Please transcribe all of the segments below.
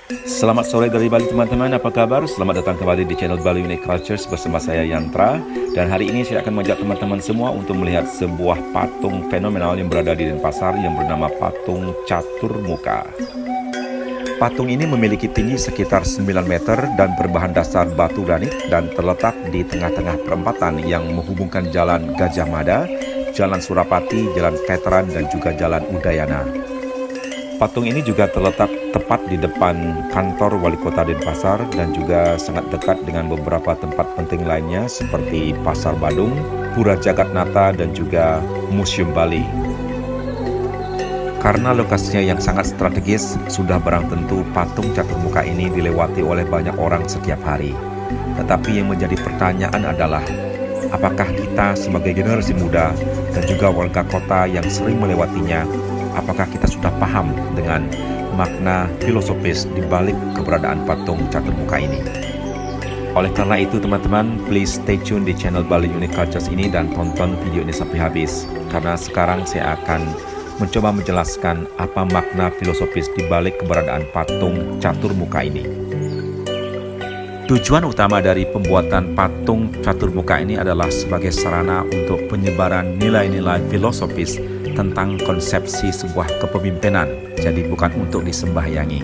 Selamat sore dari Bali teman-teman, apa kabar? Selamat datang kembali di channel Bali Unique Cultures bersama saya Yantra. Dan hari ini saya akan mengajak teman-teman semua untuk melihat sebuah patung fenomenal yang berada di Denpasar yang bernama Patung Catur Muka. Patung ini memiliki tinggi sekitar 9 meter dan berbahan dasar batu granit dan terletak di tengah-tengah perempatan yang menghubungkan Jalan Gajah Mada, Jalan Surapati, Jalan Veteran, dan juga Jalan Udayana. Patung ini juga terletak tepat di depan kantor Wali Kota Denpasar dan juga sangat dekat dengan beberapa tempat penting lainnya seperti Pasar Badung, Pura Jagatnata, dan juga Museum Bali. Karena lokasinya yang sangat strategis, sudah barang tentu patung catur muka ini dilewati oleh banyak orang setiap hari. Tetapi yang menjadi pertanyaan adalah, apakah kita sebagai generasi muda dan juga warga kota yang sering melewatinya, apakah kita sudah paham dengan makna filosofis di balik keberadaan patung catur muka ini? Oleh karena itu teman-teman, please stay tune di channel Bali Unique Cultures ini dan tonton video ini sampai habis. Karena sekarang saya akan mencoba menjelaskan apa makna filosofis di balik keberadaan patung catur muka ini. Tujuan utama dari pembuatan patung catur muka ini adalah sebagai sarana untuk penyebaran nilai-nilai filosofis tentang konsepsi sebuah kepemimpinan, jadi bukan untuk disembahyangi.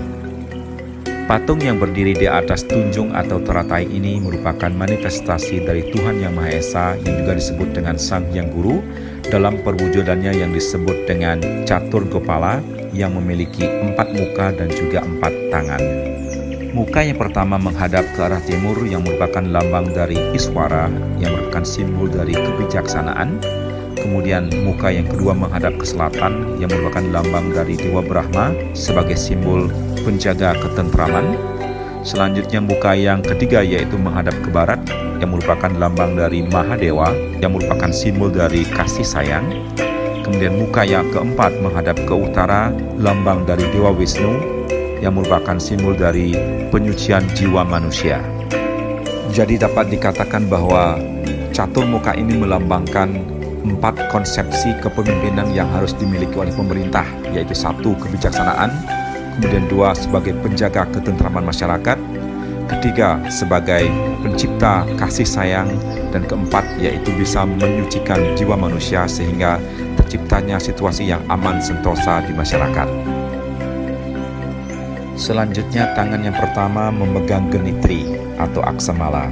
Patung yang berdiri di atas tunjung atau teratai ini merupakan manifestasi dari Tuhan Yang Maha Esa yang juga disebut dengan Sang Hyang Guru dalam perwujudannya yang disebut dengan Catur Gopala yang memiliki 4 muka dan juga 4 tangan. Muka yang pertama menghadap ke arah timur yang merupakan lambang dari Iswara yang merupakan simbol dari kebijaksanaan. Kemudian muka yang kedua menghadap ke selatan yang merupakan lambang dari Dewa Brahma sebagai simbol penjaga ketentraman. Selanjutnya muka yang ketiga yaitu menghadap ke barat yang merupakan lambang dari Mahadewa yang merupakan simbol dari kasih sayang. Kemudian muka yang keempat menghadap ke utara, lambang dari Dewa Wisnu yang merupakan simbol dari penyucian jiwa manusia. Jadi dapat dikatakan bahwa catur muka ini melambangkan 4 konsepsi kepemimpinan yang harus dimiliki oleh pemerintah, yaitu 1. Kebijaksanaan, kemudian 2. Sebagai penjaga ketentraman masyarakat, 3. Sebagai pencipta kasih sayang, dan 4. Yaitu bisa menyucikan jiwa manusia sehingga terciptanya situasi yang aman sentosa di masyarakat. Selanjutnya tangan yang pertama memegang genitri atau aksamala,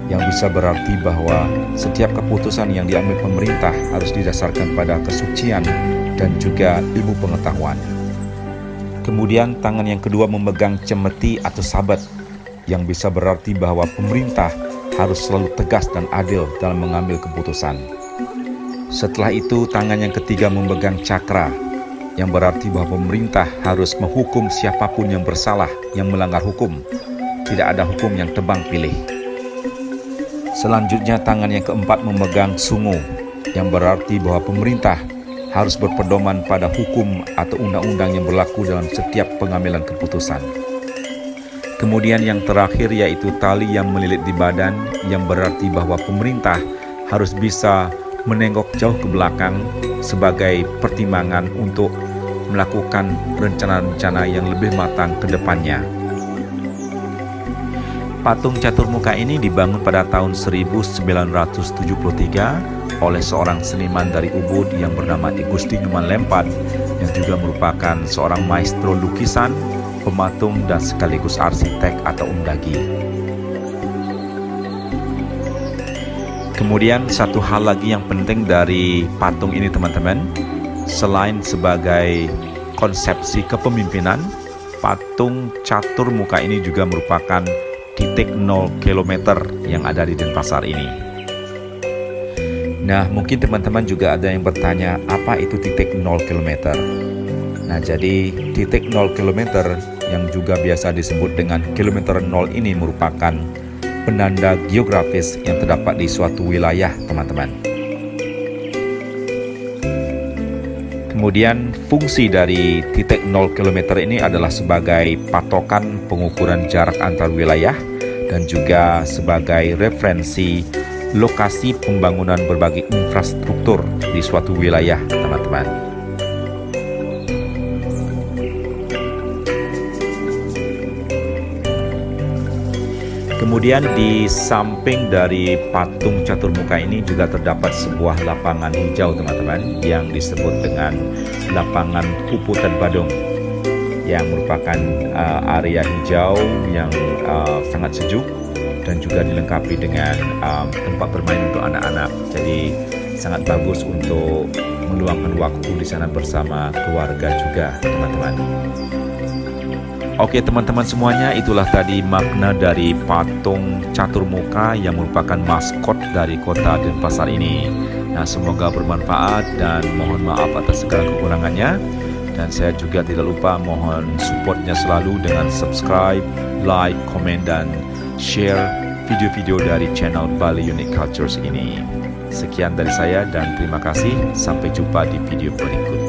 yang bisa berarti bahwa setiap keputusan yang diambil pemerintah harus didasarkan pada kesucian dan juga ilmu pengetahuan. Kemudian tangan yang kedua memegang cemeti atau sabat, yang bisa berarti bahwa pemerintah harus selalu tegas dan adil dalam mengambil keputusan. Setelah itu tangan yang ketiga memegang cakra, yang berarti bahwa pemerintah harus menghukum siapapun yang bersalah, yang melanggar hukum. Tidak ada hukum yang tebang pilih. Selanjutnya tangan yang keempat memegang sungu, yang berarti bahwa pemerintah harus berpedoman pada hukum atau undang-undang yang berlaku dalam setiap pengambilan keputusan. Kemudian yang terakhir yaitu tali yang melilit di badan, yang berarti bahwa pemerintah harus bisa menengok jauh ke belakang sebagai pertimbangan untuk melakukan rencana-rencana yang lebih matang ke depannya. Patung catur muka ini dibangun pada tahun 1973 oleh seorang seniman dari Ubud yang bernama Igusti Nyuman Lempat, yang juga merupakan seorang maestro lukisan, pematung, dan sekaligus arsitek atau undagi. Kemudian satu hal lagi yang penting dari patung ini teman-teman, selain sebagai konsepsi kepemimpinan, patung catur muka ini juga merupakan titik 0 km yang ada di Denpasar ini. Nah, mungkin teman-teman juga ada yang bertanya, apa itu titik 0 km? Nah, jadi titik 0 km yang juga biasa disebut dengan kilometer 0 ini merupakan penanda geografis yang terdapat di suatu wilayah, teman-teman. Kemudian fungsi dari titik 0 km ini adalah sebagai patokan pengukuran jarak antar wilayah dan juga sebagai referensi lokasi pembangunan berbagai infrastruktur di suatu wilayah, teman-teman. Kemudian di samping dari patung catur muka ini juga terdapat sebuah lapangan hijau teman-teman, yang disebut dengan lapangan Puputan Badung, yang merupakan area hijau yang sangat sejuk dan juga dilengkapi dengan tempat bermain untuk anak-anak. Jadi sangat bagus untuk meluangkan waktu di sana bersama keluarga juga teman-teman. Oke teman-teman semuanya, itulah tadi makna dari patung catur muka yang merupakan maskot dari kota Denpasar ini. Nah, semoga bermanfaat dan mohon maaf atas segala kekurangannya. Dan saya juga tidak lupa mohon supportnya selalu dengan subscribe, like, komen, dan share video-video dari channel Bali Unique Cultures ini. Sekian dari saya dan terima kasih. Sampai jumpa di video berikut.